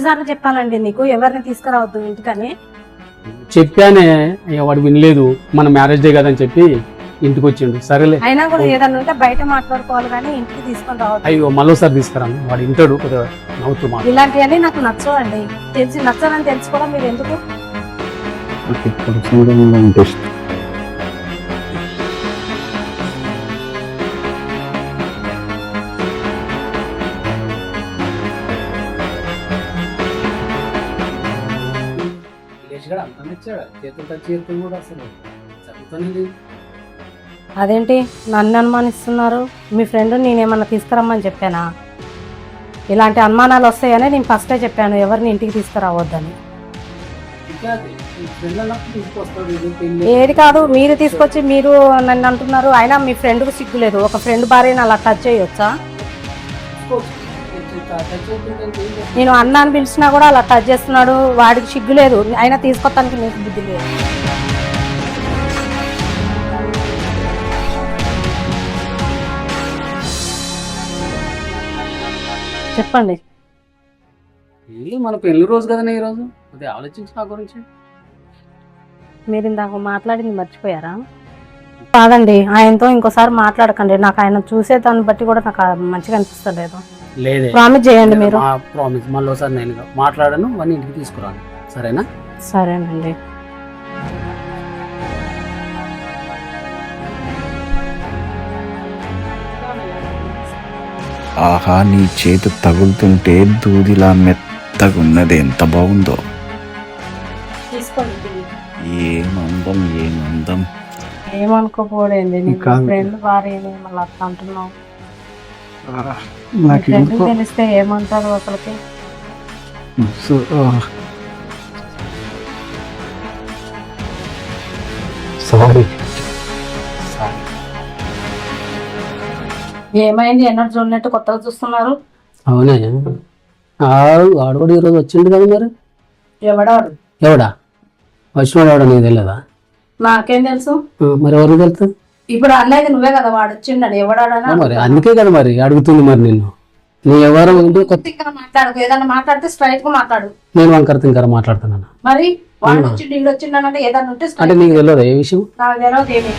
ఎన్నిసార్లు చెప్పాలండి నీకు ఎవరిని తీసుకురావద్దు ఇంటికని? చెప్పానే, వాడు వినలేదు. మన మ్యారేజ్ డే కదని చెప్పి ఇంటికి వచ్చిండు. సరేలే, అయినా కూడా ఏదన్నా ఉంటే బయట మాట్లాడుకోవాలి కానీ ఇంటికి తీసుకొని రావద్దు. అయ్యో మళ్ళీసారి తీసుకురాను, వాడు ఇంటాడు కొద్దిగా నవ్వుతూ మాట. ఇలాంటివన్నీ నాకు నచ్చవండి. నచ్చనని తెలుసుకోవడం మీరు ఎందుకు? ఇప్పుడు చూడండి ఇంట్రెస్ట్. అదేంటి నన్ను అనుమానిస్తున్నారు? మీ ఫ్రెండ్ నేనేమన్నా తీసుకురమ్మని చెప్పానా? ఇలాంటి అనుమానాలు వస్తాయని నేను ఫస్టే చెప్పాను ఎవరిని ఇంటికి తీసుకురావద్దని. ఏది కాదు, మీరు తీసుకొచ్చి మీరు నన్ను అంటున్నారు. అయినా మీ ఫ్రెండ్కు సిగ్గులేదు? ఒక ఫ్రెండ్ భార్యని అలా టచ్ చేయొచ్చా? నేను అన్నాను పిలిచినా కూడా అలా టచ్ చేస్తున్నాడు. వాడికి సిగ్గు లేదు, అయినా తీసుకొస్తానికి నీకు బుద్ధి లేదు. చెప్పండి. మన పెళ్లి రోజు కదనే ఈరోజు, అది ఆలోచించి నా గురించి. మీరు ఇందాక మాట్లాడింది మర్చిపోయారా? కాదండి, ఆయనతో ఇంకోసారి మాట్లాడకండి. నాకు ఆయన చూసే దాన్ని బట్టి కూడా నాకు మంచిగా అనిపిస్తలేదు. లేదే, ప్రామిస్ చేయండి మీరు. ప్రామిస్. మళ్ళీ ఒకసారి నేను మాట్లాడను, వాడిని ఇంటికి తీసుకురాను. సరేనా? సరేనండి. ఆహా, నీ చేతి తగులుతుంటే దూదిలా మెత్తగున్నది, ఎంత బాగుందో. ఏమందం ఏమందం. ఏమనుకోపోడేంది, ఫ్రెండ్ భార్యని మళ్ళీ అట్లా అంటున్నావు. తెలిస్తే ఏమంటారు అసలుకి? సారీ. ఏమైంది? ఎన్నడూ చూడనట్టు కొత్తగా చూస్తున్నారు? అవునే, వాడు కూడా ఈరోజు వచ్చిండు కదా. మరి ఎవడాడు? ఎవడా వచ్చినాడు? ఎవడా నీకు తెలియదా? నాకేం తెలుసు? మరి ఎవరికి తెలుసు? ఇప్పుడు అనేది నువ్వే కదా, వాడు వచ్చిండని. ఎవడాడనా? మరి అందుకే కదా మరి అడుగుతుంది. మరి నిన్ను నీ ఎవరు మాట్లాడు, ఏదన్నా మాట్లాడితే స్ట్రైట్ గా మాట్లాడు. నేను వంకర తింకర మాట్లాడుతున్నాను. మరి వాడు వచ్చిండు, ఇల్లు వచ్చిండనంటే ఏదన్నా ఉంటే అంటే నీకు తెలియదా ఏ విషయం? నాకు తెలియదు ఏమి.